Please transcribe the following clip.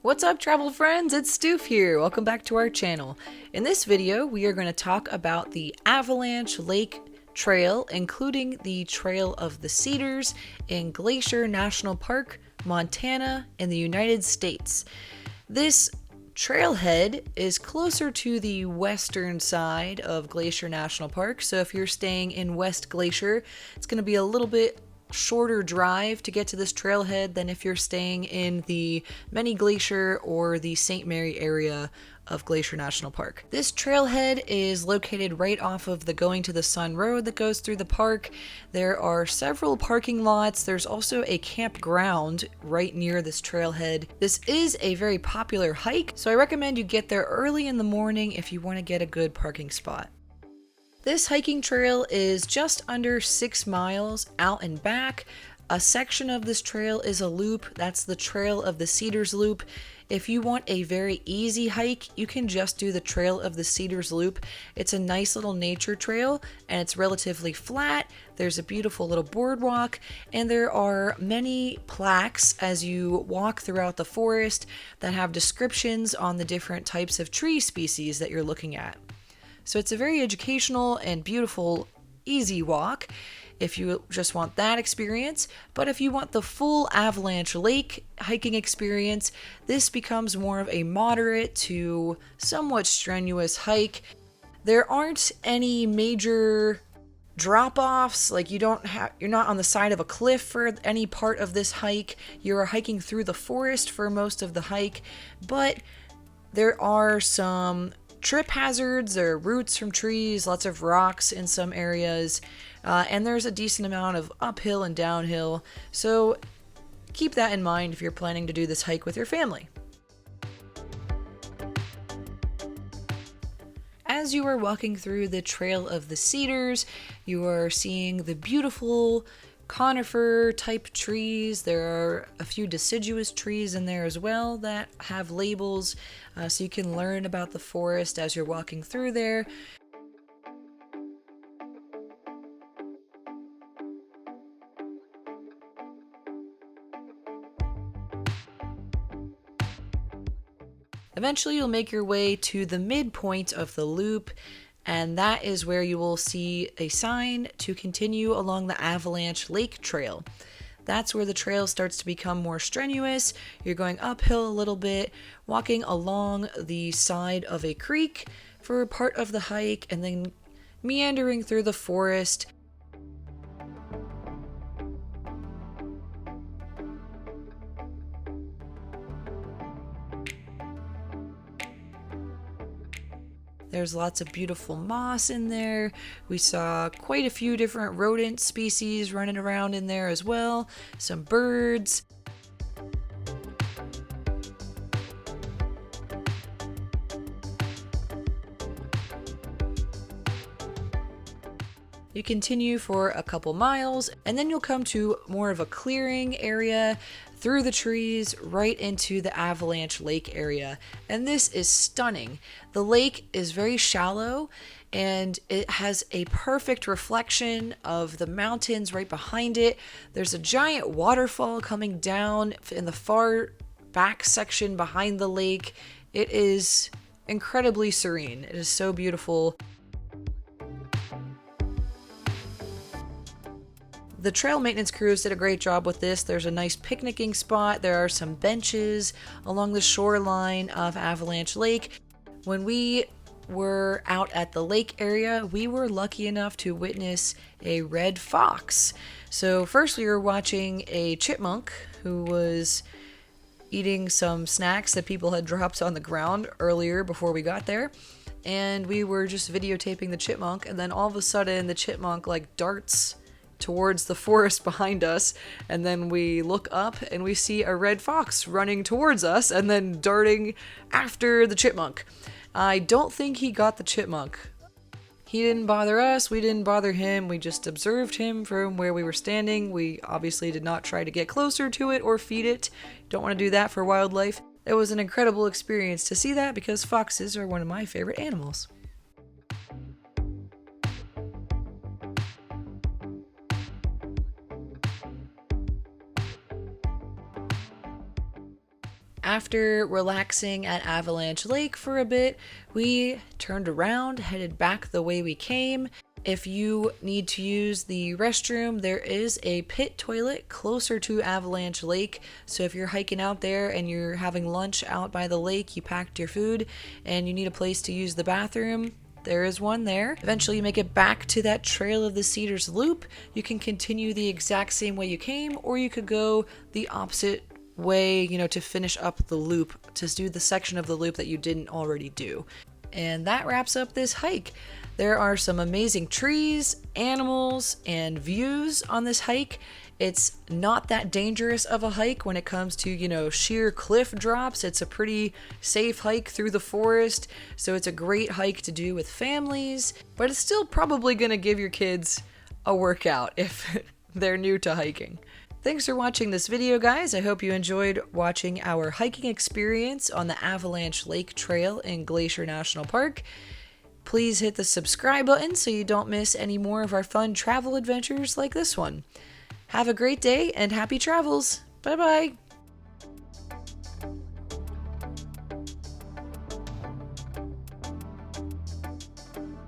What's up, travel friends? It's Stoof here. Welcome back to our channel. In this video, we are going to talk about the Avalanche Lake Trail, including the Trail of the Cedars in Glacier National Park, Montana, in the United States. This trailhead is closer to the western side of Glacier National Park, so if you're staying in West Glacier, it's going to be a little bit shorter drive to get to this trailhead than if you're staying in the Many Glacier or the St. Mary area of Glacier National Park. This trailhead is located right off of the Going to the Sun road that goes through the park. There are several parking lots. There's also a campground right near this trailhead. This is a very popular hike, so I recommend you get there early in the morning if you want to get a good parking spot. This hiking trail is just under 6 miles out and back. A section of this trail is a loop. That's the Trail of the Cedars Loop. If you want a very easy hike, you can just do the Trail of the Cedars Loop. It's a nice little nature trail and it's relatively flat. There's a beautiful little boardwalk and there are many plaques as you walk throughout the forest that have descriptions on the different types of tree species that you're looking at. So it's a very educational and beautiful, easy walk if you just want that experience. But if you want the full Avalanche Lake hiking experience, this becomes more of a moderate to somewhat strenuous hike. There aren't any major drop-offs, like you're not on the side of a cliff for any part of this hike. You're hiking through the forest for most of the hike, but there are some trip hazards. There are roots from trees, lots of rocks in some areas, and there's a decent amount of uphill and downhill, so keep that in mind if you're planning to do this hike with your family. As you are walking through the Trail of the Cedars, you are seeing the beautiful conifer type trees. There are a few deciduous trees in there as well that have labels, so you can learn about the forest as you're walking through there. Eventually you'll make your way to the midpoint of the loop, and that is where you will see a sign to continue along the Avalanche Lake Trail. That's where the trail starts to become more strenuous. You're going uphill a little bit, walking along the side of a creek for part of the hike, and then meandering through the forest. There's lots of beautiful moss in there. We saw quite a few different rodent species running around in there as well. Some birds. You continue for a couple miles, and then you'll come to more of a clearing area through the trees right into the Avalanche Lake area. And this is stunning. The lake is very shallow and it has a perfect reflection of the mountains right behind it. There's a giant waterfall coming down in the far back section behind the lake. It is incredibly serene. It is so beautiful. The trail maintenance crews did a great job with this. There's a nice picnicking spot. There are some benches along the shoreline of Avalanche Lake. When we were out at the lake area, we were lucky enough to witness a red fox. So first we were watching a chipmunk who was eating some snacks that people had dropped on the ground earlier before we got there. And we were just videotaping the chipmunk, and then all of a sudden the chipmunk darts towards the forest behind us, and then we look up and we see a red fox running towards us and then darting after the chipmunk. I don't think he got the chipmunk. He didn't bother us, we didn't bother him, we just observed him from where we were standing. We obviously did not try to get closer to it or feed it. Don't want to do that for wildlife. It was an incredible experience to see that because foxes are one of my favorite animals. After relaxing at Avalanche Lake for a bit, we turned around, headed back the way we came. If you need to use the restroom, there is a pit toilet closer to Avalanche Lake. So if you're hiking out there and you're having lunch out by the lake, you packed your food, and you need a place to use the bathroom, there is one there. Eventually you make it back to that Trail of the Cedars Loop. You can continue the exact same way you came, or you could go the opposite way, to finish up the loop, to do the section of the loop that you didn't already do. And that wraps up this hike. There are some amazing trees, animals, and views on this hike. It's not that dangerous of a hike when it comes to, sheer cliff drops. It's a pretty safe hike through the forest, so it's a great hike to do with families, but it's still probably going to give your kids a workout if they're new to hiking. Thanks for watching this video, guys. I hope you enjoyed watching our hiking experience on the Avalanche Lake Trail in Glacier National Park. Please hit the subscribe button so you don't miss any more of our fun travel adventures like this one. Have a great day and happy travels. Bye-bye.